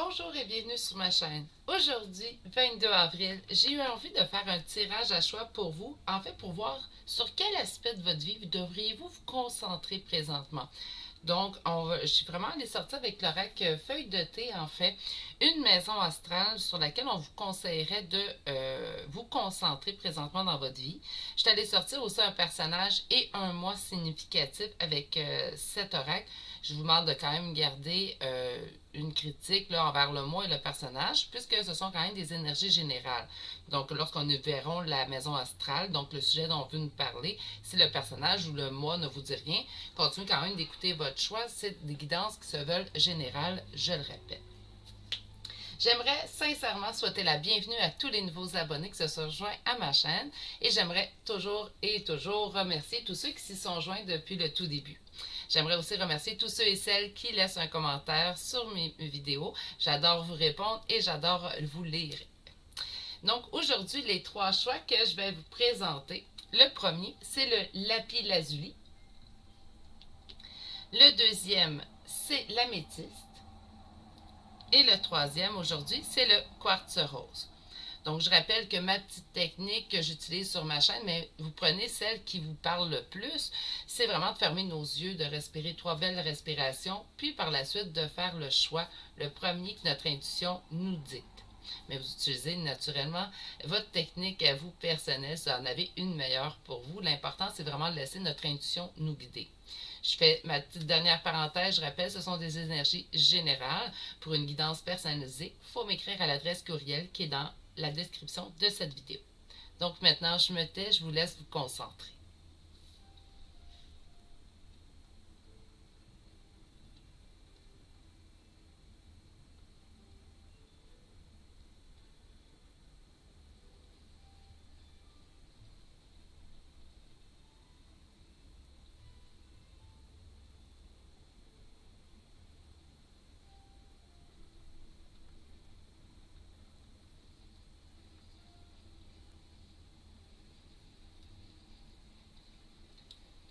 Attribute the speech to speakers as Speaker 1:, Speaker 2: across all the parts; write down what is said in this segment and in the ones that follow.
Speaker 1: Bonjour et bienvenue sur ma chaîne. Aujourd'hui, 22 avril, j'ai eu envie de faire un tirage à choix pour vous, en fait pour voir sur quel aspect de votre vie devriez-vous vous concentrer présentement. Donc, je suis vraiment allée sortir avec l'oracle feuille de thé, en fait, une maison astrale sur laquelle on vous conseillerait de vous concentrer présentement dans votre vie. Je suis allée sortir aussi un personnage et un mois significatif avec cet oracle. Je vous demande de quand même garder une critique là, envers le moi et le personnage, puisque ce sont quand même des énergies générales. Donc, lorsqu'on verrons la maison astrale, donc le sujet dont on veut nous parler, si le personnage ou le moi ne vous dit rien, continuez quand même d'écouter votre choix. C'est des guidances qui se veulent générales, je le répète. J'aimerais sincèrement souhaiter la bienvenue à tous les nouveaux abonnés qui se sont joints à ma chaîne et j'aimerais toujours et toujours remercier tous ceux qui s'y sont joints depuis le tout début. J'aimerais aussi remercier tous ceux et celles qui laissent un commentaire sur mes vidéos. J'adore vous répondre et j'adore vous lire. Donc aujourd'hui, les trois choix que je vais vous présenter. Le premier, c'est le lapis lazuli. Le deuxième, c'est l'améthyste. Et le troisième aujourd'hui, c'est le quartz rose. Donc, je rappelle que ma petite technique que j'utilise sur ma chaîne, mais vous prenez celle qui vous parle le plus, c'est vraiment de fermer nos yeux, de respirer 3 belles respirations, puis par la suite de faire le choix, le premier que notre intuition nous dicte. Mais vous utilisez naturellement votre technique à vous personnelle, si vous en avez une meilleure pour vous. L'important, c'est vraiment de laisser notre intuition nous guider. Je fais ma petite dernière parenthèse, je rappelle, ce sont des énergies générales. Pour une guidance personnalisée, il faut m'écrire à l'adresse courriel qui est dans la description de cette vidéo. Donc maintenant, je me tais, je vous laisse vous concentrer.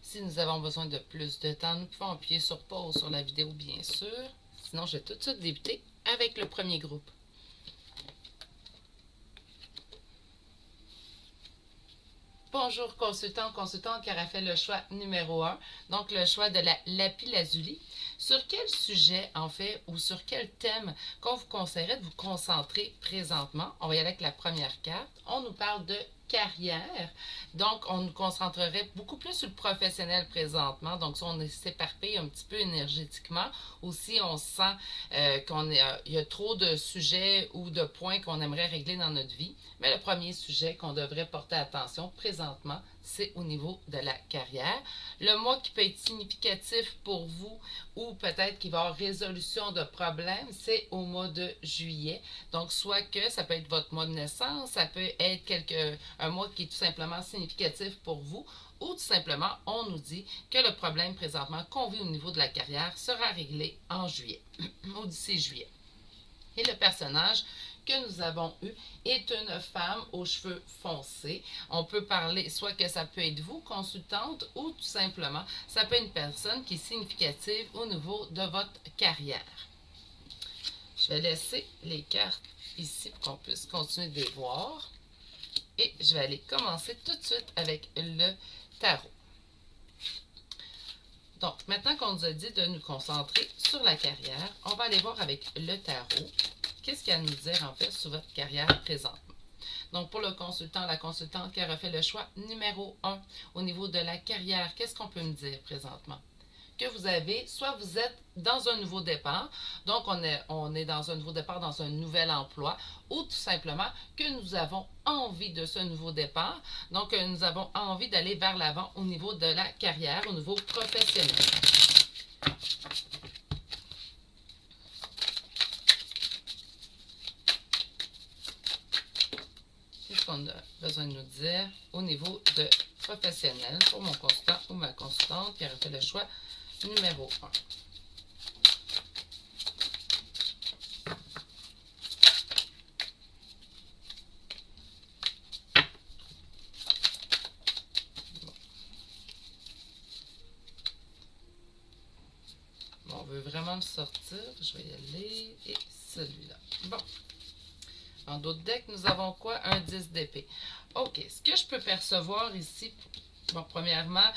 Speaker 1: Si nous avons besoin de plus de temps, nous pouvons appuyer sur pause sur la vidéo, bien sûr. Sinon, je vais tout de suite débuter avec le premier groupe. Bonjour consultant, consultante qui aura fait le choix numéro 1, donc le choix de la lapis lazuli. Sur quel sujet, en fait, ou sur quel thème qu'on vous conseillerait de vous concentrer présentement? On va y aller avec la première carte. On nous parle de carrière. Donc, on nous concentrerait beaucoup plus sur le professionnel présentement. Donc, si on s'éparpille un petit peu énergétiquement, aussi on sent qu'il y a trop de sujets ou de points qu'on aimerait régler dans notre vie. Mais le premier sujet qu'on devrait porter attention présentement, c'est au niveau de la carrière. Le mois qui peut être significatif pour vous ou peut-être qu'il va y avoir résolution de problèmes, c'est au mois de juillet. Donc, soit que ça peut être votre mois de naissance, ça peut être un mois qui est tout simplement significatif pour vous, ou tout simplement, on nous dit que le problème présentement qu'on vit au niveau de la carrière sera réglé en juillet, au 16 juillet. Et le personnage que nous avons eu est une femme aux cheveux foncés. On peut parler, soit que ça peut être vous, consultante, ou tout simplement, ça peut être une personne qui est significative au niveau de votre carrière. Je vais laisser les cartes ici pour qu'on puisse continuer de les voir. Et je vais aller commencer tout de suite avec le tarot. Donc, maintenant qu'on nous a dit de nous concentrer sur la carrière, on va aller voir avec le tarot qu'est-ce qu'il y a à nous dire en fait sur votre carrière présentement. Donc, pour le consultant, la consultante qui aura fait le choix numéro 1 au niveau de la carrière, qu'est-ce qu'on peut me dire présentement? Que vous avez, soit vous êtes dans un nouveau départ, donc on est dans un nouveau départ, dans un nouvel emploi, ou tout simplement que nous avons envie de ce nouveau départ, donc nous avons envie d'aller vers l'avant au niveau de la carrière, au niveau professionnel. Qu'est-ce qu'on a besoin de nous dire au niveau de professionnel pour mon consultant ou ma consultante qui aura fait le choix numéro 1. Bon, on veut vraiment le sortir. Je vais y aller. Et celui-là. Bon. En d'autres decks, nous avons quoi? Un 10 d'épée. OK. Ce que je peux percevoir ici, bon, premièrement,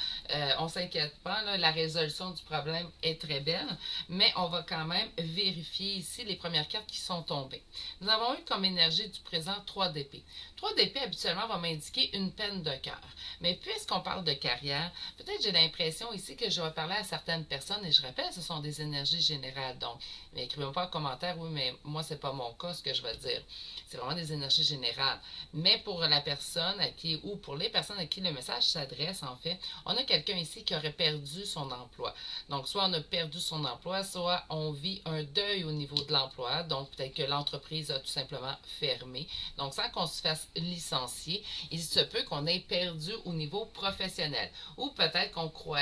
Speaker 1: on ne s'inquiète pas, là, la résolution du problème est très belle, mais on va quand même vérifier ici les premières cartes qui sont tombées. Nous avons eu comme énergie du présent 3 d'épée. 3 d'épée, habituellement, va m'indiquer une peine de cœur. Mais puisqu'on parle de carrière, peut-être j'ai l'impression ici que je vais parler à certaines personnes, et je rappelle, ce sont des énergies générales. Donc, écrivez-moi pas en commentaire, oui, mais moi, c'est pas mon cas, ce que je vais dire. C'est vraiment des énergies générales. Mais pour la personne à qui, ou pour les personnes à qui le message s'adresse, en fait, on a quelqu'un ici qui aurait perdu son emploi. Donc, soit on a perdu son emploi, soit on vit un deuil au niveau de l'emploi. Donc, peut-être que l'entreprise a tout simplement fermé. Donc, sans qu'on se fasse licencier, il se peut qu'on ait perdu au niveau professionnel. Ou peut-être qu'on croit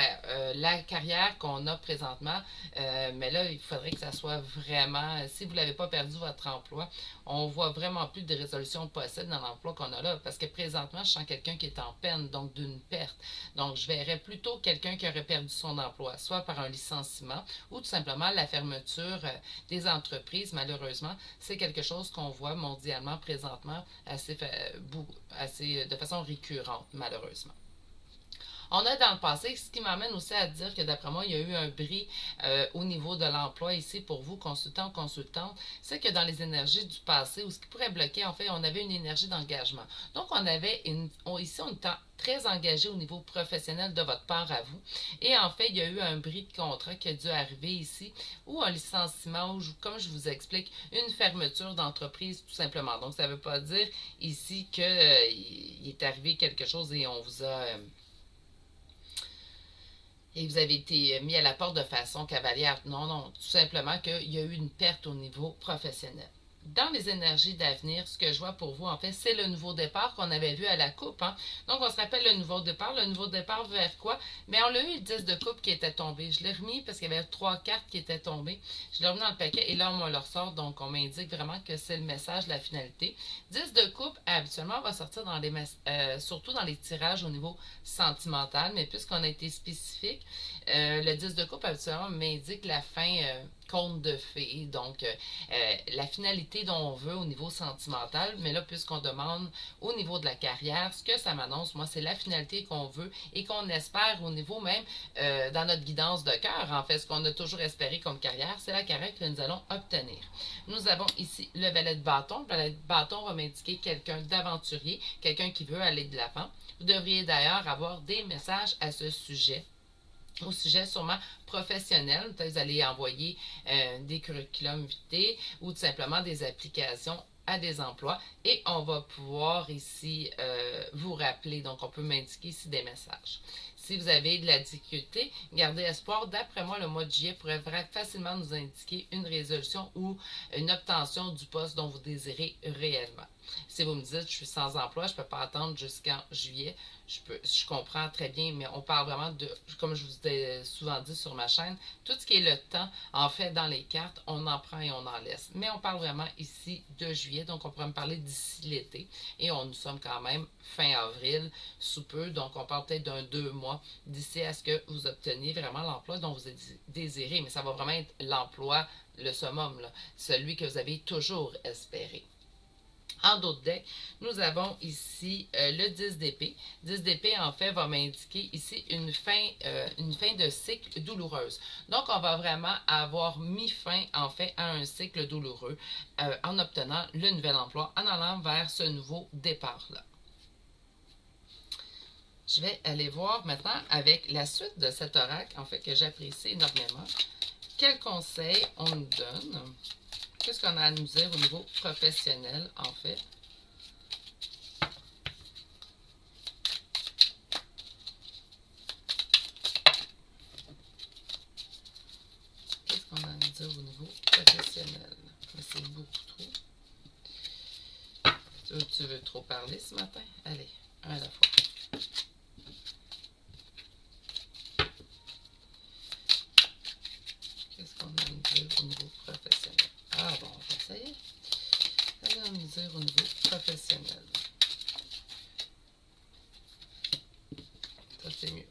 Speaker 1: la carrière qu'on a présentement, mais là, il faudrait que ça soit vraiment, si vous n'avez pas perdu votre emploi, on voit vraiment plus de résolution possible dans l'emploi qu'on a là. Parce que présentement, je sens quelqu'un qui est en peine, donc d'une perte. Donc, je verrais plutôt quelqu'un qui aurait perdu son emploi, soit par un licenciement ou tout simplement la fermeture des entreprises. Malheureusement, c'est quelque chose qu'on voit mondialement présentement de façon récurrente, malheureusement. On a dans le passé, ce qui m'amène aussi à dire que d'après moi, il y a eu un bris au niveau de l'emploi ici pour vous, consultants ou consultantes. C'est que dans les énergies du passé, ou ce qui pourrait bloquer, en fait, on avait une énergie d'engagement. Donc, ici, on est très engagé au niveau professionnel de votre part à vous. Et en fait, il y a eu un bris de contrat qui a dû arriver ici, ou un licenciement, ou comme je vous explique, une fermeture d'entreprise tout simplement. Donc, ça ne veut pas dire ici qu'il est arrivé quelque chose et on vous a... et vous avez été mis à la porte de façon cavalière. Non, non, tout simplement qu'il y a eu une perte au niveau professionnel. Dans les énergies d'avenir, ce que je vois pour vous, en fait, c'est le nouveau départ qu'on avait vu à la coupe. Hein. Donc, on se rappelle le nouveau départ. Le nouveau départ vers quoi? Bien, on l'a eu, le 10 de coupe qui était tombé. Je l'ai remis parce qu'il y avait 3 cartes qui étaient tombées. Je l'ai remis dans le paquet et là, on me le ressort. Donc, on m'indique vraiment que c'est le message, la finalité. 10 de coupe, habituellement, va sortir surtout dans les tirages au niveau sentimental. Mais puisqu'on a été spécifique, le 10 de coupe, habituellement, m'indique la fin conte de fées. Donc, la finalité dont on veut au niveau sentimental. Mais là, puisqu'on demande au niveau de la carrière, ce que ça m'annonce, moi, c'est la finalité qu'on veut et qu'on espère au niveau même dans notre guidance de cœur. En fait, ce qu'on a toujours espéré comme carrière, c'est la carrière que nous allons obtenir. Nous avons ici le valet de bâton. Le valet de bâton va m'indiquer quelqu'un d'aventurier, quelqu'un qui veut aller de l'avant. Vous devriez d'ailleurs avoir des messages à ce sujet. Au sujet sûrement professionnel, peut-être vous allez envoyer des curriculums vitae ou tout simplement des applications à des emplois et on va pouvoir ici vous rappeler, donc on peut m'indiquer ici des messages. Si vous avez de la difficulté, gardez espoir. D'après moi, le mois de juillet pourrait facilement nous indiquer une résolution ou une obtention du poste dont vous désirez réellement. Si vous me dites, je suis sans emploi, je ne peux pas attendre jusqu'en juillet, je comprends très bien, mais on parle vraiment de, comme je vous ai souvent dit sur ma chaîne, tout ce qui est le temps, en fait, dans les cartes, on en prend et on en laisse. Mais on parle vraiment ici de juillet, donc on pourrait me parler d'ici l'été. Et nous sommes quand même fin avril, sous peu, donc on parle peut-être d'un 2 mois d'ici à ce que vous obteniez vraiment l'emploi dont vous désirez. Mais ça va vraiment être l'emploi, le summum, là, celui que vous avez toujours espéré. En d'autres decks, nous avons ici le 10 d'épée. 10 d'épée, en fait, va m'indiquer ici une fin de cycle douloureuse. Donc, on va vraiment avoir mis fin, en fait, à un cycle douloureux en obtenant le nouvel emploi, en allant vers ce nouveau départ-là. Je vais aller voir maintenant avec la suite de cet oracle, en fait, que j'apprécie énormément. Quels conseils on nous donne? Qu'est-ce qu'on a à nous dire au niveau professionnel, en fait? Qu'est-ce qu'on a à nous dire au niveau professionnel? Mais c'est beaucoup trop. Tu veux trop parler ce matin? Allez, un à la fois. Qu'est-ce qu'on a à nous dire au niveau professionnel? Ah bon, ça y est. Ça va nous dire au niveau professionnel. Ça, c'est mieux.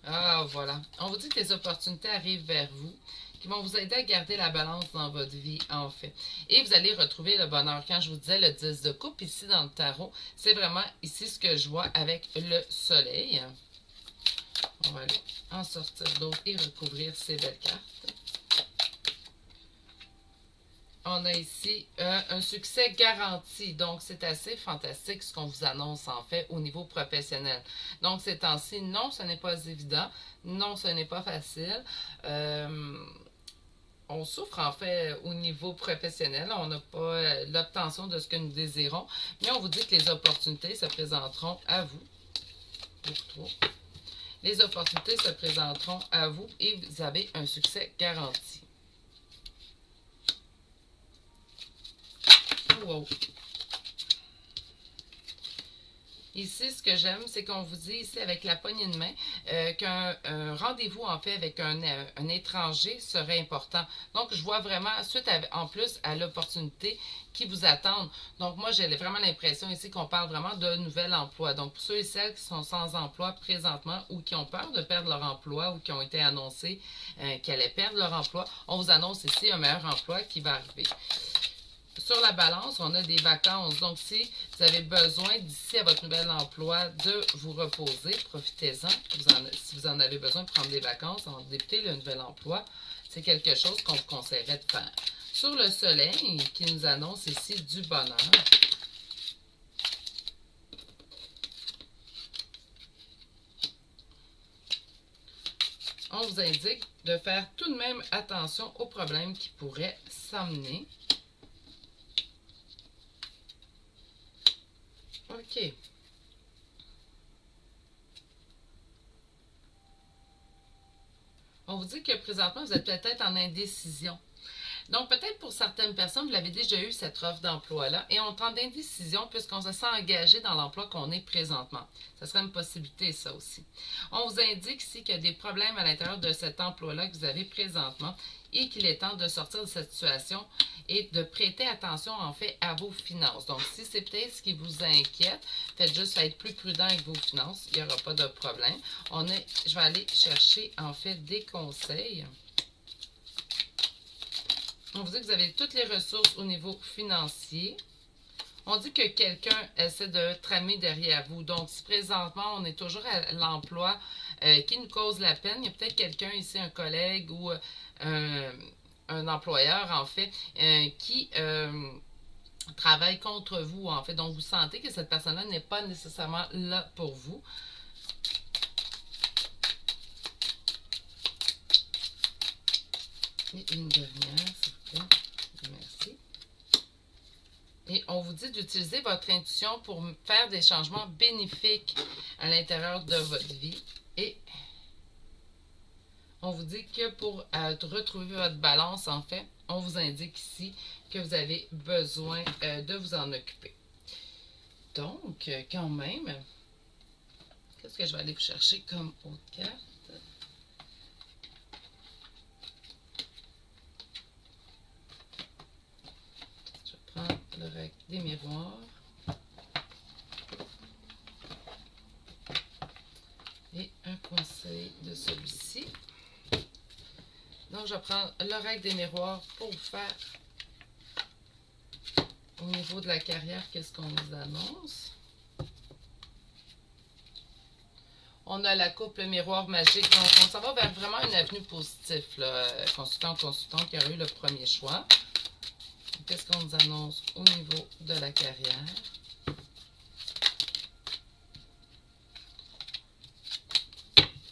Speaker 1: Ah, voilà. On vous dit que les opportunités arrivent vers vous. qui vont vous aider à garder la balance dans votre vie, en fait. Et vous allez retrouver le bonheur. Quand je vous disais le 10 de coupe ici dans le tarot, c'est vraiment ici ce que je vois avec le soleil. On va aller en sortir d'autres et recouvrir ces belles cartes. On a ici un succès garanti. Donc, c'est assez fantastique ce qu'on vous annonce en fait au niveau professionnel. Donc, ces temps-ci, non, ce n'est pas évident. Non, ce n'est pas facile. On souffre en fait au niveau professionnel. On n'a pas l'obtention de ce que nous désirons. Mais on vous dit que les opportunités se présenteront à vous. Les opportunités se présenteront à vous et vous avez un succès garanti. Wow. Ici, ce que j'aime, c'est qu'on vous dit ici avec la poignée de main qu'un rendez-vous en fait avec un étranger serait important. Donc, je vois vraiment suite en plus à l'opportunité qui vous attendent. Donc, moi, j'ai vraiment l'impression ici qu'on parle vraiment de nouvel emploi. Donc, pour ceux et celles qui sont sans emploi présentement ou qui ont peur de perdre leur emploi ou qui ont été annoncés qu'ils allaient perdre leur emploi, on vous annonce ici un meilleur emploi qui va arriver. Sur la balance, on a des vacances. Donc, si vous avez besoin d'ici à votre nouvel emploi de vous reposer, profitez-en. Si vous en avez besoin de prendre des vacances, en débuter le nouvel emploi, c'est quelque chose qu'on vous conseillerait de faire. Sur le soleil, qui nous annonce ici du bonheur. On vous indique de faire tout de même attention aux problèmes qui pourraient s'amener. OK. On vous dit que présentement, vous êtes peut-être en indécision. Donc, peut-être pour certaines personnes, vous l'avez déjà eu cette offre d'emploi-là et on est en indécision puisqu'on se sent engagé dans l'emploi qu'on est présentement. Ça serait une possibilité, ça aussi. On vous indique ici qu'il y a des problèmes à l'intérieur de cet emploi-là que vous avez présentement et qu'il est temps de sortir de cette situation et de prêter attention en fait à vos finances. Donc, si c'est peut-être ce qui vous inquiète, faites juste être plus prudent avec vos finances, il n'y aura pas de problème. Je vais aller chercher en fait des conseils. On vous dit que vous avez toutes les ressources au niveau financier. On dit que quelqu'un essaie de tramer derrière vous. Donc, si présentement, on est toujours à l'emploi qui nous cause la peine, il y a peut-être quelqu'un ici, un collègue ou un employeur, en fait, qui travaille contre vous, en fait. Donc, vous sentez que cette personne-là n'est pas nécessairement là pour vous. Et une dernière, s'il vous plaît. Merci. Et on vous dit d'utiliser votre intuition pour faire des changements bénéfiques à l'intérieur de votre vie. Et on vous dit que pour retrouver votre balance, en fait, on vous indique ici que vous avez besoin de vous en occuper. Donc, quand même, qu'est-ce que je vais aller vous chercher comme autre carte? Le règle des miroirs. Et un conseil de celui-ci. Donc, je prends le règle des miroirs pour vous faire au niveau de la carrière, qu'est-ce qu'on nous annonce. On a la couple miroir magique. Donc, on s'en va vers vraiment une avenue positive. Consultant qui a eu le premier choix. Qu'est-ce qu'on nous annonce au niveau de la carrière?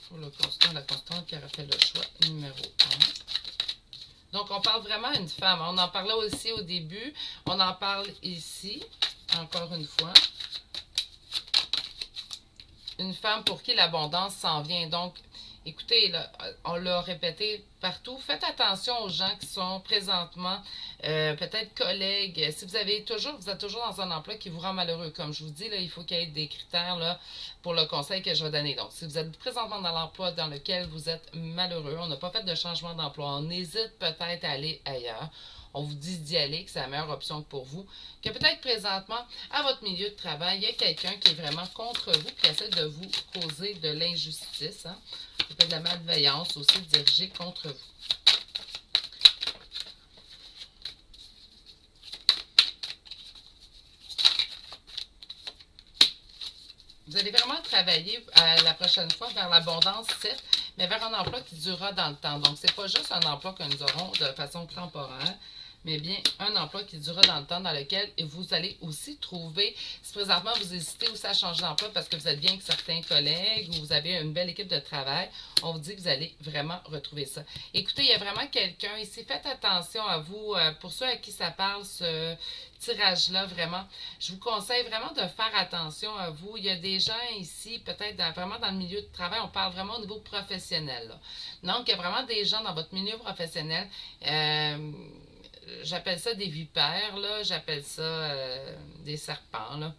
Speaker 1: Pour le consultant, la constante qui a fait le choix numéro 1. Donc, on parle vraiment d'une femme. On en parlait aussi au début. On en parle ici, encore une fois. Une femme pour qui l'abondance s'en vient. Donc, écoutez, là, on l'a répété partout. Faites attention aux gens qui sont présentement peut-être collègues. Si vous êtes toujours dans un emploi qui vous rend malheureux. Comme je vous dis, là, il faut qu'il y ait des critères là, pour le conseil que je vais donner. Donc, si vous êtes présentement dans l'emploi dans lequel vous êtes malheureux, on n'a pas fait de changement d'emploi, on hésite peut-être à aller ailleurs. On vous dit d'y aller, que c'est la meilleure option pour vous. Que peut-être présentement, à votre milieu de travail, il y a quelqu'un qui est vraiment contre vous, qui essaie de vous causer de l'injustice. Hein? Peut-être de la malveillance aussi dirigée contre vous. vous allez vraiment travailler la prochaine fois vers l'abondance, certes, mais vers un emploi qui durera dans le temps. Donc, ce n'est pas juste un emploi que nous aurons de façon temporaire, mais bien un emploi qui durera dans le temps, dans lequel vous allez aussi trouver, si présentement vous hésitez aussi à changer d'emploi parce que vous êtes bien avec certains collègues ou vous avez une belle équipe de travail, on vous dit que vous allez vraiment retrouver ça. Écoutez, il y a vraiment quelqu'un ici, faites attention à vous, pour ceux à qui ça parle, ce tirage-là, vraiment, je vous conseille vraiment de faire attention à vous. Il y a des gens ici, peut-être vraiment dans le milieu de travail, on parle vraiment au niveau professionnel, là. Donc, il y a vraiment des gens dans votre milieu professionnel, j'appelle ça des vipères, là, j'appelle ça des serpents, là.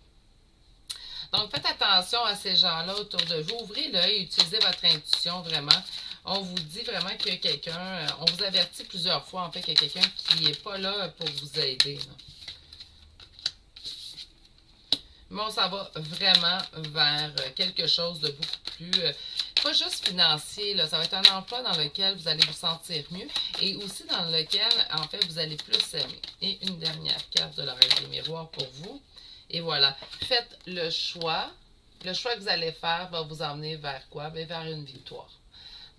Speaker 1: Donc, faites attention à ces gens-là autour de vous. Ouvrez l'œil, utilisez votre intuition vraiment. On vous dit vraiment qu'il y a quelqu'un, on vous avertit plusieurs fois en fait qu'il y a quelqu'un qui n'est pas là pour vous aider, là. Mais on s'en va vraiment vers quelque chose de beaucoup plus, pas juste financier, là, ça va être un emploi dans lequel vous allez vous sentir mieux et aussi dans lequel, en fait, vous allez plus aimer. Et une dernière carte de la Reine des Miroirs pour vous. Et voilà, faites le choix. Le choix que vous allez faire va vous emmener vers quoi? Bien, vers une victoire.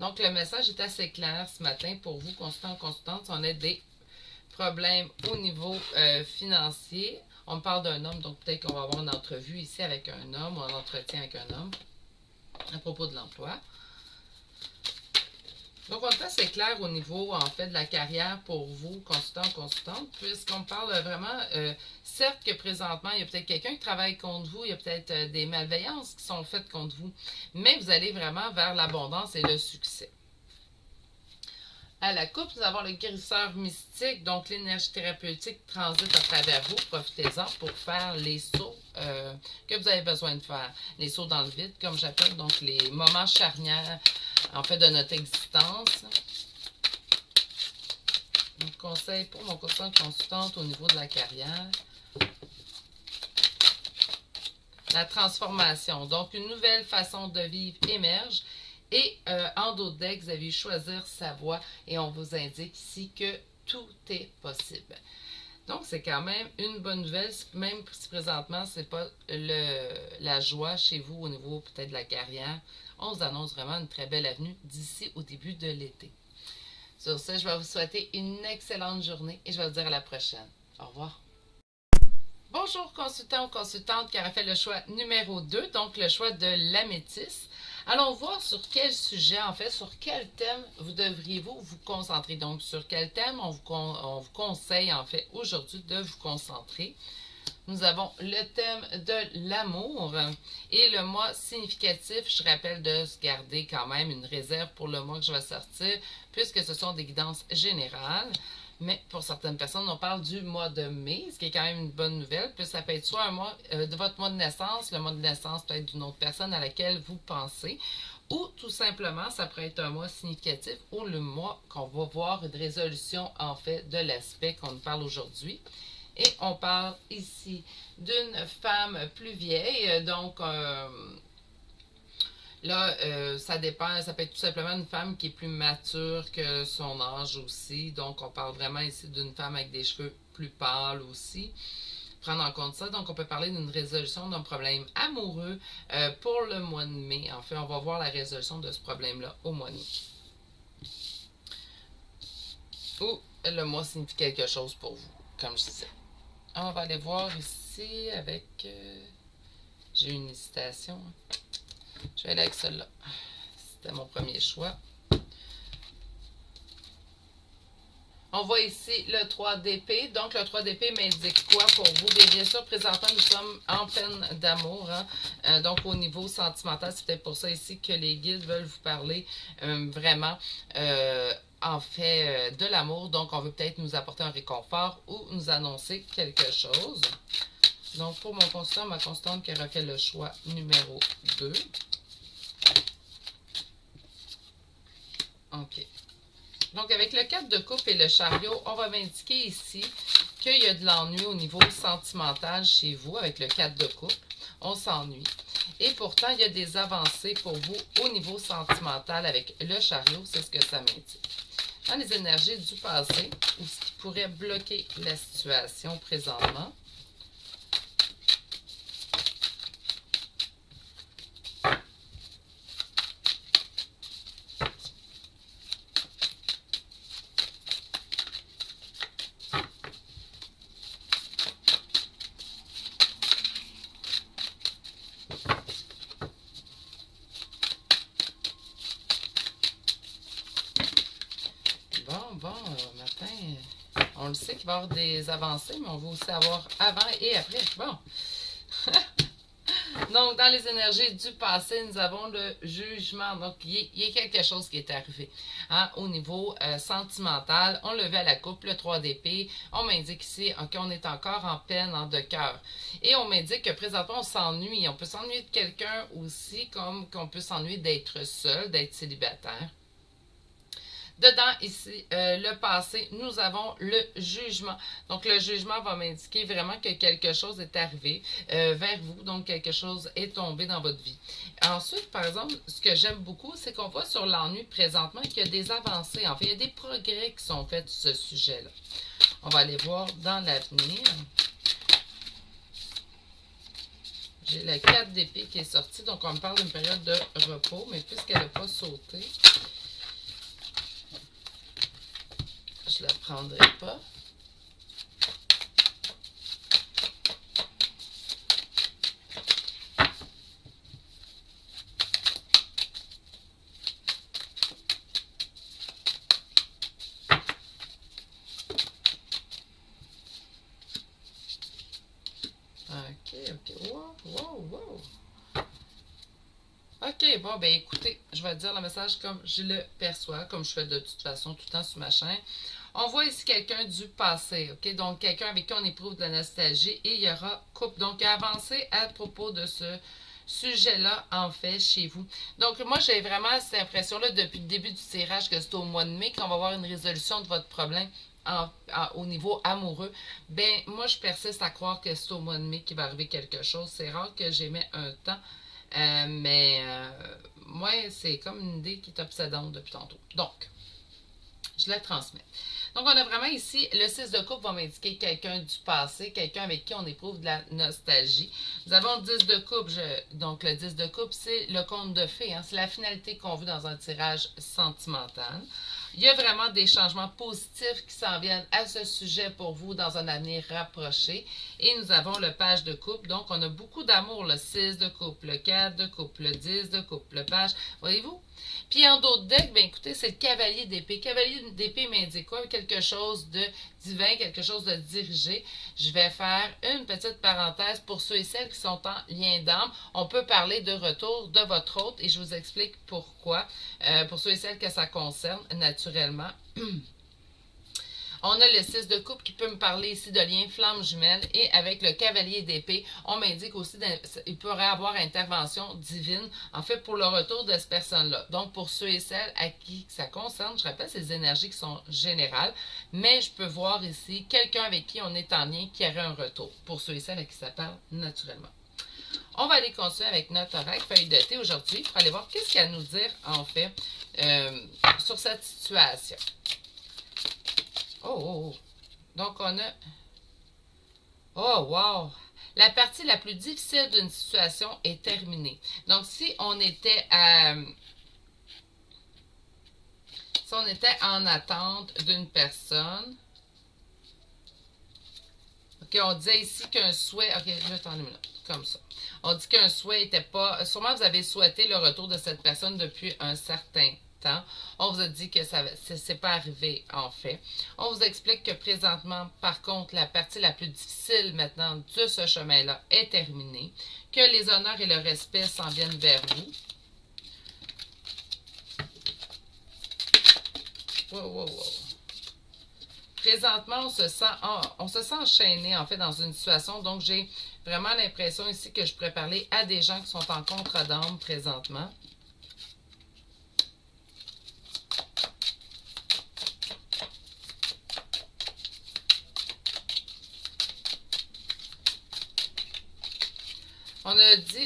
Speaker 1: Donc, le message est assez clair ce matin pour vous, consultants, consultantes. On a des problèmes au niveau financier. On me parle d'un homme, donc peut-être qu'on va avoir une entrevue ici avec un homme ou un entretien avec un homme à propos de l'emploi. Donc, on est assez clair au niveau, en fait, de la carrière pour vous, consultants, consultantes, puisqu'on parle vraiment, certes que présentement, il y a peut-être quelqu'un qui travaille contre vous, il y a peut-être des malveillances qui sont faites contre vous, mais vous allez vraiment vers l'abondance et le succès. À la coupe, nous avons le guérisseur mystique, donc l'énergie thérapeutique transite à travers vous. Profitez-en pour faire les sauts que vous avez besoin de faire. Les sauts dans le vide, comme j'appelle, donc les moments charnières, en fait, de notre existence. Donc, conseil pour mon consultant consultante au niveau de la carrière. La transformation, donc une nouvelle façon de vivre émerge. Et en dos de deck, vous avez choisir sa voie et on vous indique ici que tout est possible. Donc, c'est quand même une bonne nouvelle, même si présentement, ce n'est pas la joie chez vous au niveau peut-être de la carrière. On vous annonce vraiment une très belle avenue d'ici au début de l'été. Sur ce, je vais vous souhaiter une excellente journée et je vais vous dire à la prochaine. Au revoir. Bonjour consultants ou consultantes qui aura fait le choix numéro 2, donc le choix de l'améthyste. Allons voir sur quel sujet, en fait, sur quel thème vous devriez-vous vous concentrer. Donc, sur quel thème on vous conseille, en fait, aujourd'hui de vous concentrer. Nous avons le thème de l'amour et le mois significatif. Je rappelle de se garder quand même une réserve pour le mois que je vais sortir, puisque ce sont des guidances générales. Mais pour certaines personnes, on parle du mois de mai, ce qui est quand même une bonne nouvelle, puis ça peut être soit un mois de votre mois de naissance, le mois de naissance peut être d'une autre personne à laquelle vous pensez, ou tout simplement, ça pourrait être un mois significatif ou le mois qu'on va voir une résolution en fait de l'aspect qu'on nous parle aujourd'hui. Et on parle ici d'une femme plus vieille, donc là, ça dépend, ça peut être tout simplement une femme qui est plus mature que son âge aussi. Donc, on parle vraiment ici d'une femme avec des cheveux plus pâles aussi. Prendre en compte ça. Donc, on peut parler d'une résolution d'un problème amoureux pour le mois de mai. En fait, on va voir la résolution de ce problème-là au mois de mai. Ou le mois signifie quelque chose pour vous, comme je disais. On va aller voir ici avec... j'ai une hésitation. Je vais aller avec celle-là. C'était mon premier choix. On voit ici le 3 d'épée. Donc, le 3 d'épée m'indique quoi pour vous? Bien sûr, présentement, nous sommes en peine d'amour. Hein? Donc, au niveau sentimental, c'est peut-être pour ça ici que les guides veulent vous parler vraiment en fait de l'amour. Donc, on veut peut-être nous apporter un réconfort ou nous annoncer quelque chose. Donc, pour mon consultant, ma consultante qui aura fait le choix numéro 2. OK. Donc, avec le 4 de coupe et le chariot, on va m'indiquer ici qu'il y a de l'ennui au niveau sentimental chez vous avec le 4 de coupe. On s'ennuie. Et pourtant, il y a des avancées pour vous au niveau sentimental avec le chariot. C'est ce que ça m'indique. Dans les énergies du passé, ou ce qui pourrait bloquer la situation présentement. bon, matin, on le sait qu'il va y avoir des avancées, mais on veut aussi avoir avant et après. Bon. Donc, dans les énergies du passé, nous avons le jugement. Donc, il y a quelque chose qui est arrivé hein, au niveau sentimental. On le vit à la coupe, le 3 d'épée. On m'indique ici qu'on est encore en peine en de cœur. Et on m'indique que présentement, on s'ennuie. On peut s'ennuyer de quelqu'un aussi, comme qu'on peut s'ennuyer d'être seul, d'être célibataire. Dedans, ici, le passé, nous avons le jugement. Donc, le jugement va m'indiquer vraiment que quelque chose est arrivé vers vous. Donc, quelque chose est tombé dans votre vie. Ensuite, par exemple, ce que j'aime beaucoup, c'est qu'on voit sur l'ennui présentement qu'il y a des avancées. En fait, il y a des progrès qui sont faits sur ce sujet-là. On va aller voir dans l'avenir. J'ai la 4 d'épée qui est sortie. Donc, on me parle d'une période de repos. Mais puisqu'elle n'a pas sauté... je ne la prendrai pas. OK. Wow. OK, bon, ben écoutez, je vais dire le message comme je le perçois, comme je fais de toute façon tout le temps sur ma chaîne. On voit ici quelqu'un du passé, OK? Donc, quelqu'un avec qui on éprouve de la nostalgie et il y aura couple. Donc, avancez à propos de ce sujet-là, en fait, chez vous. Donc, moi, j'ai vraiment cette impression-là depuis le début du tirage que c'est au mois de mai qu'on va avoir une résolution de votre problème au niveau amoureux. Ben, moi, je persiste à croire que c'est au mois de mai qu'il va arriver quelque chose. C'est rare que j'émets un temps. Moi, c'est comme une idée qui est obsédante depuis tantôt. Donc, je la transmets. Donc, on a vraiment ici, le 6 de coupe va m'indiquer quelqu'un du passé, quelqu'un avec qui on éprouve de la nostalgie. Nous avons le 10 de coupe, donc le 10 de coupe, c'est le conte de fées, hein, c'est la finalité qu'on veut dans un tirage sentimental. Il y a vraiment des changements positifs qui s'en viennent à ce sujet pour vous dans un avenir rapproché. Et nous avons le page de coupe. Donc, on a beaucoup d'amour. Le 6 de coupe, le 4 de coupe, le 10 de coupe, le page. Voyez-vous? Puis en d'autres decks, bien écoutez, c'est le cavalier d'épée. Cavalier d'épée m'indique quoi? Quelque chose de divin, quelque chose de dirigé. Je vais faire une petite parenthèse pour ceux et celles qui sont en lien d'âme. On peut parler de retour de votre hôte et je vous explique pourquoi. Pour ceux et celles que ça concerne, naturellement. On a le 6 de coupe qui peut me parler ici de lien flamme jumelle et avec le cavalier d'épée, on m'indique aussi qu'il pourrait avoir intervention divine, en fait, pour le retour de cette personne-là. Donc, pour ceux et celles à qui ça concerne, je rappelle, ces énergies qui sont générales, mais je peux voir ici quelqu'un avec qui on est en lien qui aurait un retour, pour ceux et celles à qui ça parle naturellement. On va aller continuer avec notre oracle feuille de thé aujourd'hui pour aller voir qu'est-ce qu'il y a à nous dire, en fait, sur cette situation. Oh. Donc, on a... Oh, wow! La partie la plus difficile d'une situation est terminée. Donc, si on était en attente d'une personne... OK, on disait ici qu'un souhait... OK, je vais attendre une minute. Comme ça. On dit qu'un souhait n'était pas... Sûrement, vous avez souhaité le retour de cette personne depuis un certain temps. On vous a dit que ça c'est pas arrivé, en fait. On vous explique que présentement, par contre, la partie la plus difficile maintenant de ce chemin-là est terminée. Que les honneurs et le respect s'en viennent vers vous. Wow. Présentement, on se sent enchaîné, en fait, dans une situation. Donc, j'ai vraiment l'impression ici que je pourrais parler à des gens qui sont en contre d'âme présentement.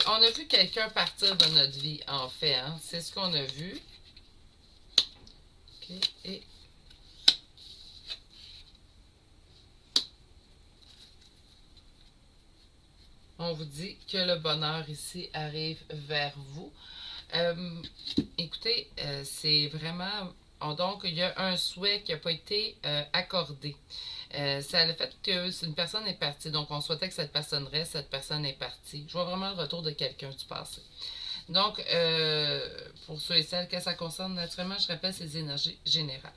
Speaker 1: On a vu quelqu'un partir de notre vie, en fait. Hein? C'est ce qu'on a vu. OK. Et on vous dit que le bonheur ici arrive vers vous. Écoutez, c'est vraiment... Donc, il y a un souhait qui n'a pas été accordé. C'est le fait que une personne est partie. Donc, on souhaitait que cette personne reste, cette personne est partie. Je vois vraiment le retour de quelqu'un du passé. Donc, pour ceux et celles que ça concerne, naturellement, je rappelle ces énergies générales.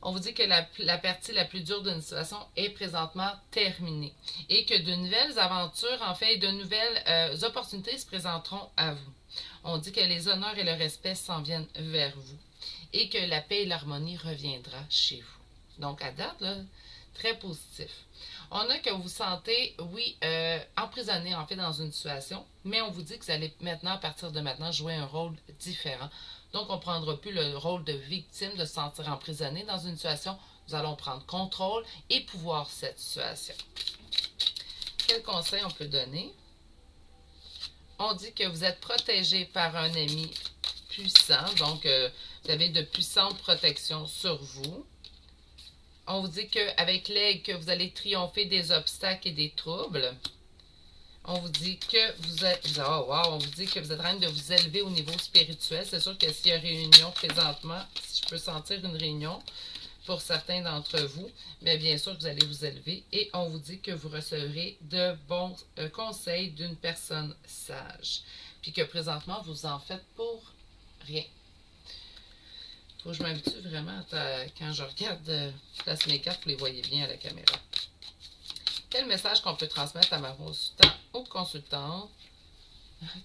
Speaker 1: On vous dit que la partie la plus dure d'une situation est présentement terminée et que de nouvelles aventures, en fait, et de nouvelles opportunités se présenteront à vous. On dit que les honneurs et le respect s'en viennent vers vous et que la paix et l'harmonie reviendra chez vous. Donc, à date, là, très positif. On a que vous sentez, oui, emprisonné en fait dans une situation, mais on vous dit que vous allez maintenant, à partir de maintenant, jouer un rôle différent. Donc, on ne prendra plus le rôle de victime, de se sentir emprisonné dans une situation. Nous allons prendre contrôle et pouvoir cette situation. Quel conseil on peut donner? On dit que vous êtes protégé par un ami puissant, donc vous avez de puissantes protections sur vous. On vous dit qu'avec l'aigle, que vous allez triompher des obstacles et des troubles. On vous dit que vous êtes, oh wow, on vous dit que vous êtes en train de vous élever au niveau spirituel. C'est sûr que s'il y a réunion présentement, si je peux sentir une réunion pour certains d'entre vous, mais bien sûr que vous allez vous élever. Et on vous dit que vous recevrez de bons conseils d'une personne sage. Puis que présentement, vous en faites pour rien. Faut que je m'habitue vraiment quand je regarde place mes cartes, vous les voyez bien à la caméra. Quel message qu'on peut transmettre à ma consultante ou consultante?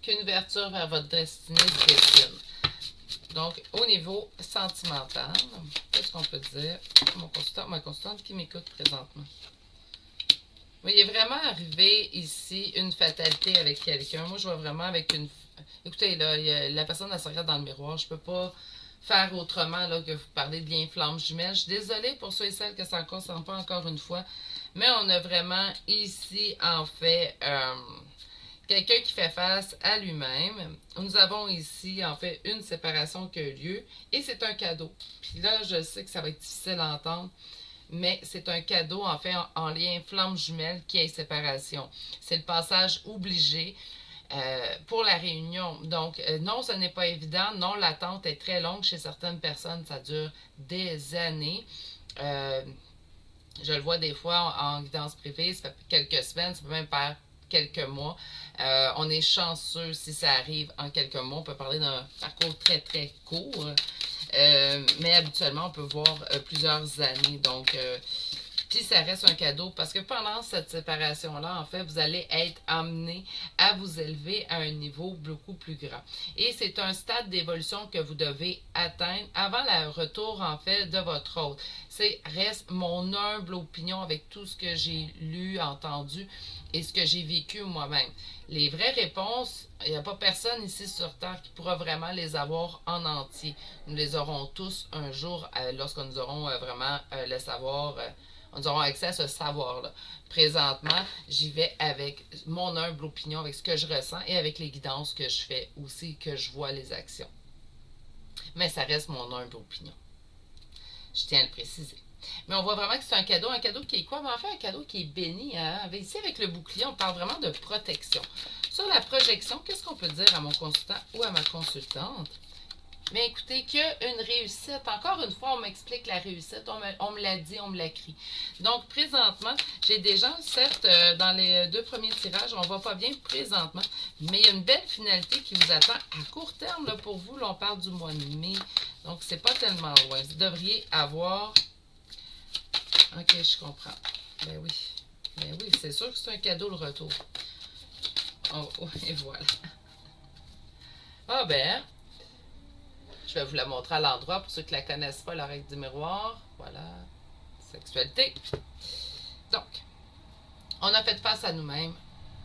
Speaker 1: Qu'une ouverture vers votre destinée se dessine. Donc, au niveau sentimental, qu'est-ce qu'on peut dire? Mon consultant, ma consultante qui m'écoute présentement. Oui, il est vraiment arrivé ici une fatalité avec quelqu'un. Moi, je vois vraiment avec une... Écoutez, là, la personne, elle se regarde dans le miroir. Je peux pas faire autrement là, que vous parlez de lien flamme jumelle. Je suis désolée pour ceux et celles que ça ne concerne pas encore une fois, mais on a vraiment ici, en fait, quelqu'un qui fait face à lui-même. Nous avons ici, en fait, une séparation qui a eu lieu et c'est un cadeau. Puis là, je sais que ça va être difficile à entendre, mais c'est un cadeau, en fait, en lien flamme jumelle qui est séparation. C'est le passage obligé. Pour la réunion. Donc, non, ce n'est pas évident. Non, l'attente est très longue chez certaines personnes. Ça dure des années. Je le vois des fois en guidance privée. Ça fait quelques semaines, ça peut même faire quelques mois. On est chanceux si ça arrive en quelques mois. On peut parler d'un parcours très, très court. Mais habituellement, on peut voir plusieurs années. Donc, puis ça reste un cadeau parce que pendant cette séparation-là, en fait, vous allez être amené à vous élever à un niveau beaucoup plus grand. Et c'est un stade d'évolution que vous devez atteindre avant le retour, en fait, de votre hôte. C'est reste mon humble opinion avec tout ce que j'ai lu, entendu et ce que j'ai vécu moi-même. Les vraies réponses, il n'y a pas personne ici sur Terre qui pourra vraiment les avoir en entier. Nous les aurons tous un jour lorsque nous aurons vraiment le savoir. Nous aurons accès à ce savoir-là. Présentement, j'y vais avec mon humble opinion, avec ce que je ressens et avec les guidances que je fais aussi, que je vois les actions. Mais ça reste mon humble opinion. Je tiens à le préciser. Mais on voit vraiment que c'est un cadeau qui est quoi? Mais en fait, un cadeau qui est béni. Hein? Ici, avec le bouclier, on parle vraiment de protection. Sur la projection, qu'est-ce qu'on peut dire à mon consultant ou à ma consultante? Mais écoutez, qu'une réussite. Encore une fois, on m'explique la réussite. On me l'a dit, on me l'a écrit. Donc, présentement, j'ai des gens, certes, dans les deux premiers tirages, on ne va pas bien présentement, mais il y a une belle finalité qui vous attend à court terme là, pour vous. Là, on parle du mois de mai. Donc, c'est pas tellement loin. Vous devriez avoir... Ok, je comprends. Ben oui. Ben oui, c'est sûr que c'est un cadeau le retour. Oh, oh, et voilà. Ah ben... Je vais vous la montrer à l'endroit pour ceux qui ne la connaissent pas, la règle du miroir. Voilà. Sexualité. Donc, on a fait face à nous-mêmes.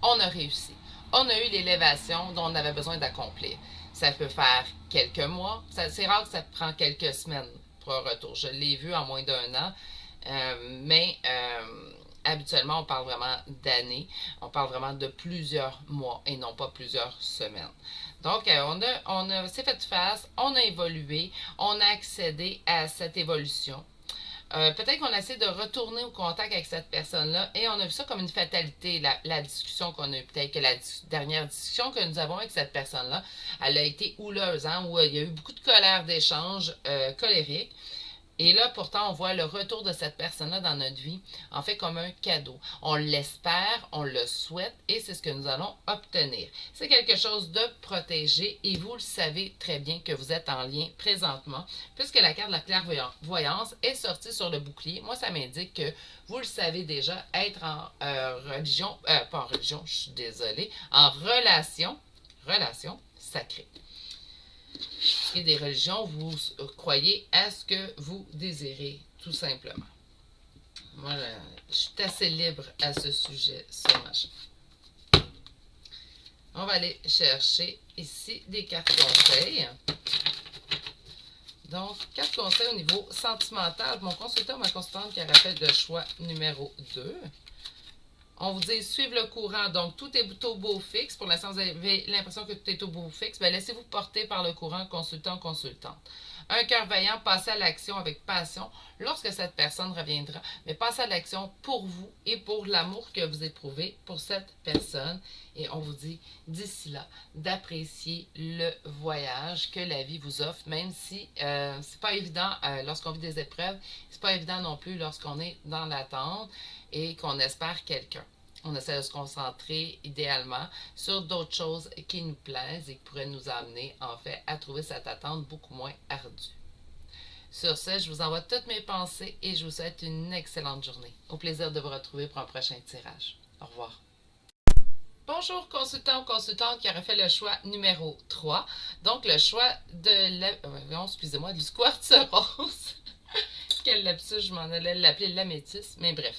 Speaker 1: On a réussi. On a eu l'élévation dont on avait besoin d'accomplir. Ça peut faire quelques mois. C'est rare que ça prend quelques semaines pour un retour. Je l'ai vu en moins d'1 an. Mais habituellement, on parle vraiment d'années. On parle vraiment de plusieurs mois et non pas plusieurs semaines. Donc, on s'est fait face, on a évolué, on a accédé à cette évolution. Peut-être qu'on a essayé de retourner au contact avec cette personne-là et on a vu ça comme une fatalité, la discussion qu'on a eue. Peut-être que la dernière discussion que nous avons avec cette personne-là, elle a été houleuse, hein, où il y a eu beaucoup de colère d'échange colérique. Et là, pourtant, on voit le retour de cette personne-là dans notre vie, en fait, comme un cadeau. On l'espère, on le souhaite, et c'est ce que nous allons obtenir. C'est quelque chose de protégé, et vous le savez très bien que vous êtes en lien présentement, puisque la carte de la clairvoyance est sortie sur le bouclier. Moi, ça m'indique que vous le savez déjà, être en religion, pas en religion, je suis désolée, en relation sacrée. Et des religions, vous croyez à ce que vous désirez, tout simplement. Moi, je suis assez libre à ce sujet ce matin. On va aller chercher ici des cartes conseils. Donc, cartes conseils au niveau sentimental. Mon consultant ou ma consultante qui a fait le choix numéro 2. On vous dit suivre le courant, donc tout est au beau fixe. Pour l'instant, vous avez l'impression que tout est au beau fixe. Bien, laissez-vous porter par le courant, consultant, consultante. Un cœur vaillant, passez à l'action avec passion lorsque cette personne reviendra. Mais passez à l'action pour vous et pour l'amour que vous éprouvez pour cette personne. Et on vous dit d'ici là d'apprécier le voyage que la vie vous offre, même si c'est pas évident lorsqu'on vit des épreuves, c'est pas évident non plus lorsqu'on est dans l'attente et qu'on espère quelqu'un. On essaie de se concentrer idéalement sur d'autres choses qui nous plaisent et qui pourraient nous amener en fait à trouver cette attente beaucoup moins ardue. Sur ce, je vous envoie toutes mes pensées et je vous souhaite une excellente journée. Au plaisir de vous retrouver pour un prochain tirage. Au revoir. Bonjour consultant ou consultante qui aurait fait le choix numéro 3. Donc le choix de excusez-moi, du quartz rose. Quel lapsus, je m'en allais l'appeler l'améthyste, mais bref.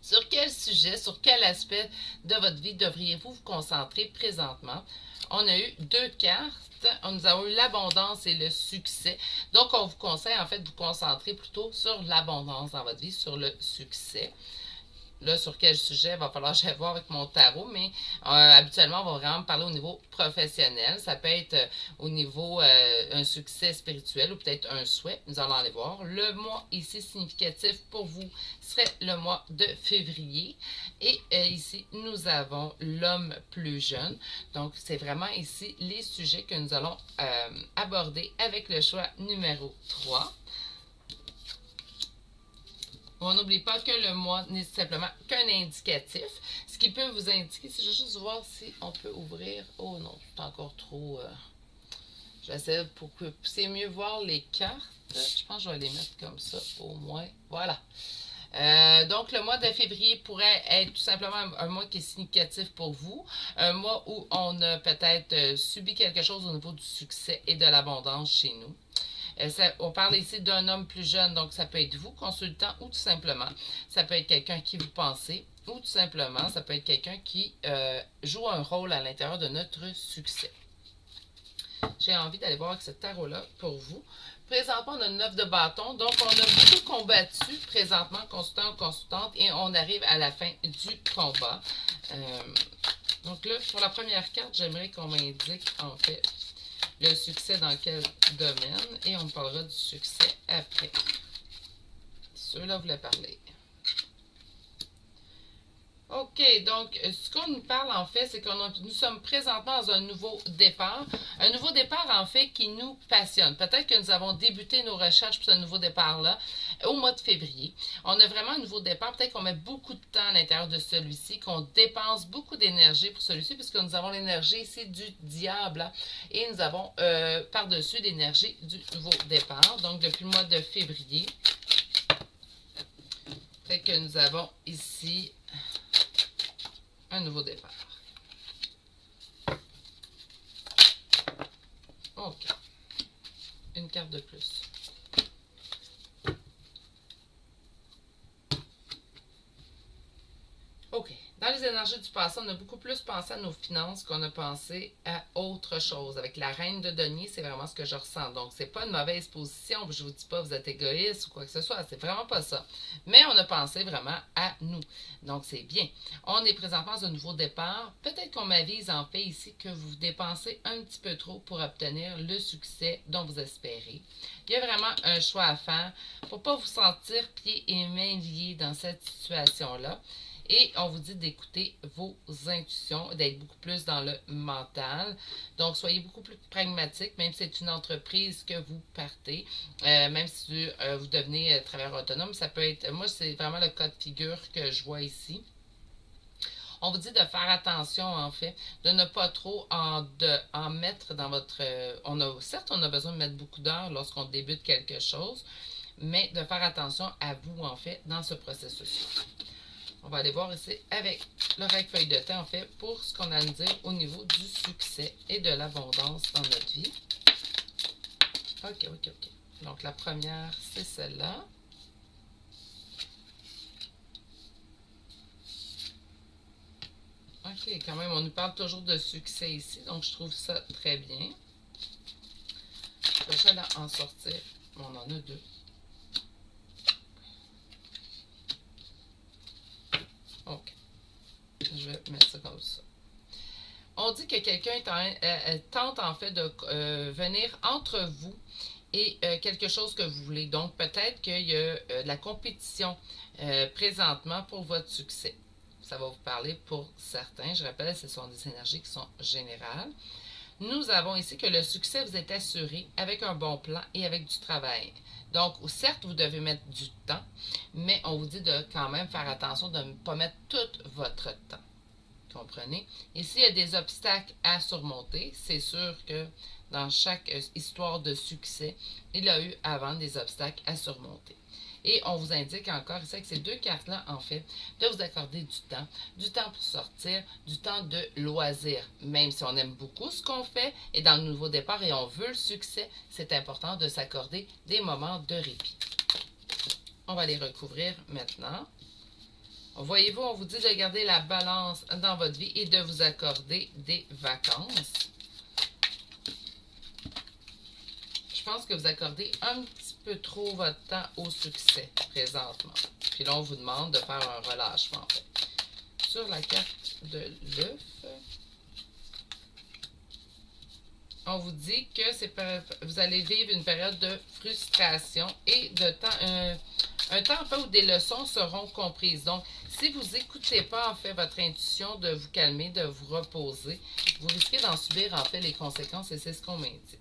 Speaker 1: Sur quel sujet, sur quel aspect de votre vie devriez-vous vous concentrer présentement? On a eu 2 cartes. Nous avons eu l'abondance et le succès. Donc, on vous conseille en fait de vous concentrer plutôt sur l'abondance dans votre vie, sur le succès. Là, sur quel sujet, il va falloir que j'aille voir avec mon tarot, mais habituellement, on va vraiment parler au niveau professionnel. Ça peut être au niveau un succès spirituel ou peut-être un souhait. Nous allons aller voir. Le mois ici significatif pour vous serait le mois de février. Et ici, nous avons l'homme plus jeune. Donc, c'est vraiment ici les sujets que nous allons aborder avec le choix numéro 3. On n'oublie pas que le mois n'est simplement qu'un indicatif. Ce qui peut vous indiquer, c'est juste voir si on peut ouvrir. Oh non, c'est encore trop. J'essaie pour que c'est mieux voir les cartes. Je pense que je vais les mettre comme ça au moins. Voilà. Donc, le mois de février pourrait être tout simplement un mois qui est significatif pour vous. Un mois où on a peut-être subi quelque chose au niveau du succès et de l'abondance chez nous. On parle ici d'un homme plus jeune, donc ça peut être vous, consultant, ou tout simplement, ça peut être quelqu'un qui vous pensez, ou tout simplement, ça peut être quelqu'un qui joue un rôle à l'intérieur de notre succès. J'ai envie d'aller voir avec ce tarot-là pour vous. Présentement, on a 9 de bâton, donc on a beaucoup combattu présentement, consultant ou consultante, et on arrive à la fin du combat. Donc là, pour la première carte, j'aimerais qu'on m'indique en fait le succès dans quel domaine, et on parlera du succès après. Ceux-là voulaient parler. OK, donc ce qu'on nous parle en fait, c'est que nous sommes présentement dans un nouveau départ. Un nouveau départ en fait qui nous passionne. Peut-être que nous avons débuté nos recherches pour ce nouveau départ-là au mois de février. On a vraiment un nouveau départ. Peut-être qu'on met beaucoup de temps à l'intérieur de celui-ci, qu'on dépense beaucoup d'énergie pour celui-ci, puisque nous avons l'énergie ici du diable. Hein, et nous avons par-dessus l'énergie du nouveau départ. Donc depuis le mois de février, peut-être que nous avons ici un nouveau départ. OK. Une carte de plus. OK. Dans les énergies du passé, on a beaucoup plus pensé à nos finances qu'on a pensé à autre chose. Avec la reine de denier, c'est vraiment ce que je ressens. Donc, c'est pas une mauvaise position. Je vous dis pas vous êtes égoïste ou quoi que ce soit. C'est vraiment pas ça. Mais on a pensé vraiment à nous. Donc, c'est bien. On est présentement dans un nouveau départ. Peut-être qu'on m'avise en fait ici que vous dépensez un petit peu trop pour obtenir le succès dont vous espérez. Il y a vraiment un choix à faire pour ne pas vous sentir pieds et mains liés dans cette situation-là. Et on vous dit d'écouter vos intuitions, d'être beaucoup plus dans le mental. Donc, soyez beaucoup plus pragmatique, même si c'est une entreprise que vous partez, même si vous devenez travailleur autonome, ça peut être, moi, c'est vraiment le cas de figure que je vois ici. On vous dit de faire attention, en fait, de ne pas trop en mettre dans votre... certes, on a besoin de mettre beaucoup d'heures lorsqu'on débute quelque chose, mais de faire attention à vous, en fait, dans ce processus. On va aller voir ici avec l'oreille feuille de thé, en fait, pour ce qu'on a à nous dire au niveau du succès et de l'abondance dans notre vie. OK. Donc, la première, c'est celle-là. OK, quand même, on nous parle toujours de succès ici, donc je trouve ça très bien. Je vais en sortir. On en a deux. OK. Je vais mettre ça comme ça. On dit que quelqu'un tente en fait de venir entre vous et quelque chose que vous voulez. Donc, peut-être qu'il y a de la compétition présentement pour votre succès. Ça va vous parler pour certains. Je rappelle, ce sont des énergies qui sont générales. Nous avons ici que le succès vous est assuré avec un bon plan et avec du travail. Donc, certes, vous devez mettre du temps, mais on vous dit de quand même faire attention de ne pas mettre tout votre temps. Comprenez? Et s'il y a des obstacles à surmonter, c'est sûr que dans chaque histoire de succès, il y a eu avant des obstacles à surmonter. Et on vous indique encore ici avec ces deux cartes-là, en fait, de vous accorder du temps pour sortir, du temps de loisir. Même si on aime beaucoup ce qu'on fait et dans le nouveau départ et on veut le succès, c'est important de s'accorder des moments de répit. On va les recouvrir maintenant. Voyez-vous, on vous dit de garder la balance dans votre vie et de vous accorder des vacances. Je pense que vous accordez un petit peu trop votre temps au succès présentement. Puis là, on vous demande de faire un relâchement, en fait. Sur la carte de l'œuf, on vous dit que vous allez vivre une période de frustration et de temps, un temps en fait où des leçons seront comprises. Donc, si vous n'écoutez pas en fait votre intuition de vous calmer, de vous reposer, vous risquez d'en subir en fait les conséquences et c'est ce qu'on m'indique.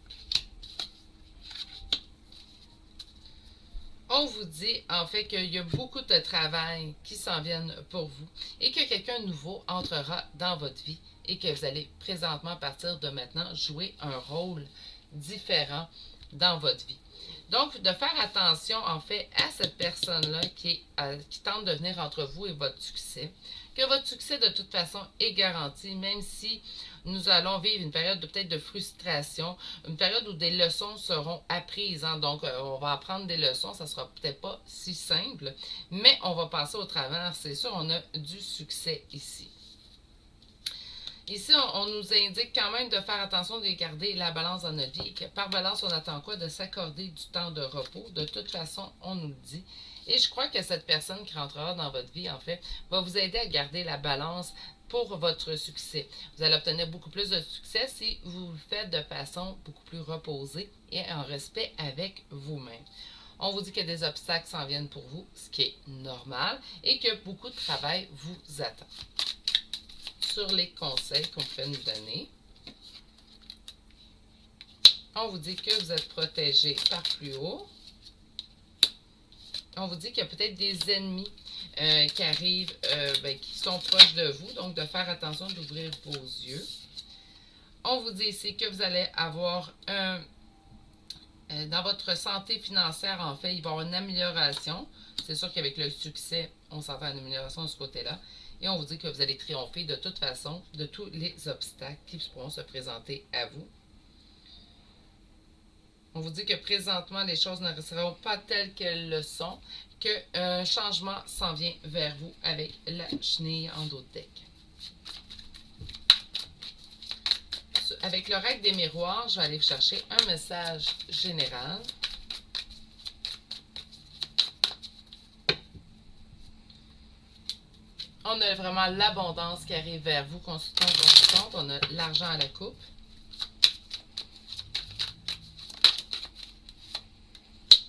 Speaker 1: On vous dit en fait qu'il y a beaucoup de travail qui s'en viennent pour vous et que quelqu'un de nouveau entrera dans votre vie et que vous allez présentement, à partir de maintenant, jouer un rôle différent dans votre vie. Donc, de faire attention, en fait, à cette personne-là qui tente de venir entre vous et votre succès, que votre succès, de toute façon, est garanti, même si nous allons vivre une période peut-être de frustration, une période où des leçons seront apprises. Hein? Donc, on va apprendre des leçons, ça ne sera peut-être pas si simple, mais on va passer au travers. C'est sûr, on a du succès ici. Ici, on nous indique quand même de faire attention de garder la balance dans notre vie. Et par balance, on attend quoi? De s'accorder du temps de repos. De toute façon, on nous le dit. Et je crois que cette personne qui rentrera dans votre vie, en fait, va vous aider à garder la balance pour votre succès. Vous allez obtenir beaucoup plus de succès si vous le faites de façon beaucoup plus reposée et en respect avec vous-même. On vous dit que des obstacles s'en viennent pour vous, ce qui est normal, et que beaucoup de travail vous attend. Sur les conseils qu'on peut nous donner, on vous dit que vous êtes protégé par plus haut. On vous dit qu'il y a peut-être des ennemis qui arrivent, qui sont proches de vous, donc de faire attention d'ouvrir vos yeux. On vous dit ici que vous allez avoir dans votre santé financière, en fait, il va y avoir une amélioration. C'est sûr qu'avec le succès, on s'entend une amélioration de ce côté-là. Et on vous dit que vous allez triompher de toute façon de tous les obstacles qui pourront se présenter à vous. On vous dit que présentement, les choses ne resteront pas telles qu'elles le sont, qu'un changement s'en vient vers vous avec la chenille en dos de deck. Avec le règle des miroirs, je vais aller chercher un message général. On a vraiment l'abondance qui arrive vers vous, consultant. On a l'argent à la coupe.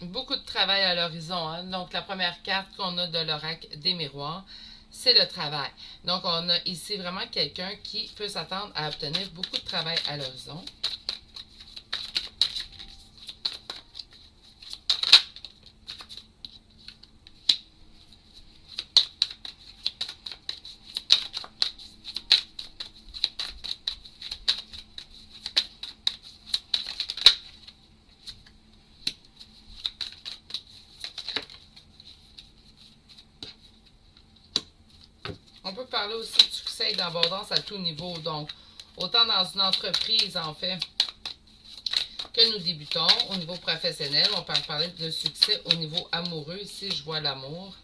Speaker 1: Beaucoup de travail à l'horizon. Hein? Donc, la première carte qu'on a de l'oracle des miroirs, c'est le travail. Donc, on a ici vraiment quelqu'un qui peut s'attendre à obtenir beaucoup de travail à l'horizon. On peut parler aussi de succès et d'abondance à tout niveau. Donc, autant dans une entreprise, en fait, que nous débutons au niveau professionnel. On peut parler de succès au niveau amoureux. Ici, je vois l'amour.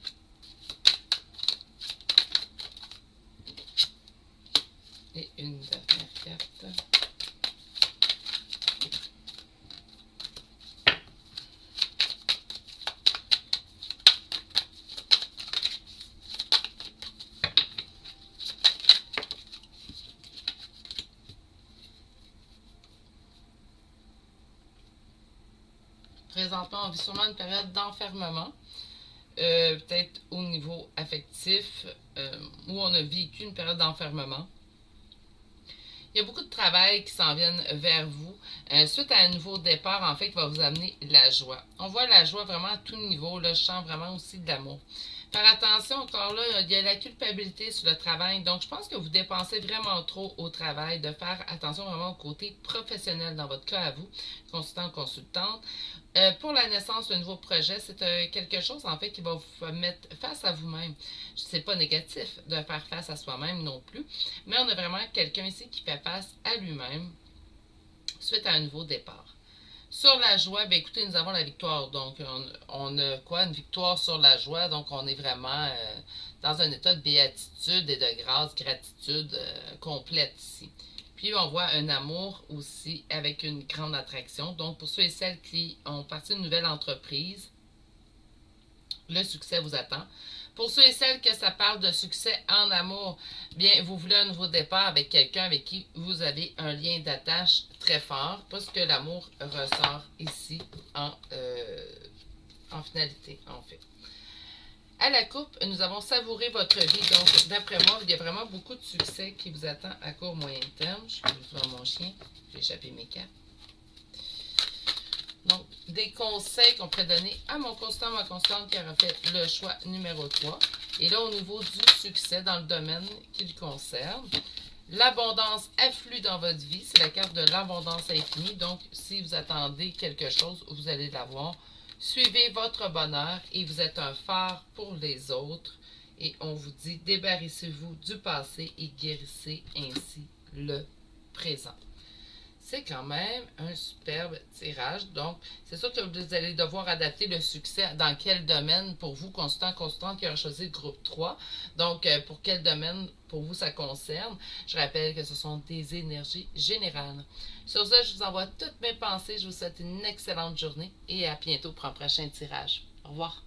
Speaker 1: Et une dernière carte. Présentement, on vit sûrement une période d'enfermement, peut-être au niveau affectif, où on a vécu une période d'enfermement. Il y a beaucoup de travail qui s'en viennent vers vous, suite à un nouveau départ, en fait, qui va vous amener la joie. On voit la joie vraiment à tout niveau, là, je sens vraiment aussi de l'amour. Faire attention, encore là, il y a la culpabilité sur le travail. Donc, je pense que vous dépensez vraiment trop au travail, de faire attention vraiment au côté professionnel dans votre cas à vous, consultant, consultante. Pour la naissance d'un nouveau projet, c'est quelque chose en fait qui va vous mettre face à vous-même. C'est pas négatif de faire face à soi-même non plus, mais on a vraiment quelqu'un ici qui fait face à lui-même suite à un nouveau départ. Sur la joie, bien écoutez, nous avons la victoire. Donc, on a quoi? Une victoire sur la joie. Donc, on est vraiment dans un état de béatitude et de grâce, gratitude complète ici. Puis, on voit un amour aussi avec une grande attraction. Donc, pour ceux et celles qui ont parti d'une nouvelle entreprise, le succès vous attend. Pour ceux et celles que ça parle de succès en amour, bien, vous voulez un nouveau départ avec quelqu'un avec qui vous avez un lien d'attache très fort, parce que l'amour ressort ici en finalité, en fait. À la coupe, nous avons savouré votre vie. Donc, d'après moi, il y a vraiment beaucoup de succès qui vous attend à court moyen terme. Je vais vous voir mon chien. J'ai échappé mes cartes. Donc, des conseils qu'on pourrait donner à mon consultant, ma constante qui aura fait le choix numéro 3. Et là, au niveau du succès dans le domaine qui le concerne, l'abondance afflue dans votre vie. C'est la carte de l'abondance infinie. Donc, si vous attendez quelque chose, vous allez l'avoir. Suivez votre bonheur et vous êtes un phare pour les autres. Et on vous dit, débarrassez-vous du passé et guérissez ainsi le présent. C'est quand même un superbe tirage. Donc, c'est sûr que vous allez devoir adapter le succès dans quel domaine pour vous, consultant qui a choisi le groupe 3. Donc, pour quel domaine pour vous ça concerne. Je rappelle que ce sont des énergies générales. Sur ce, je vous envoie toutes mes pensées. Je vous souhaite une excellente journée et à bientôt pour un prochain tirage. Au revoir.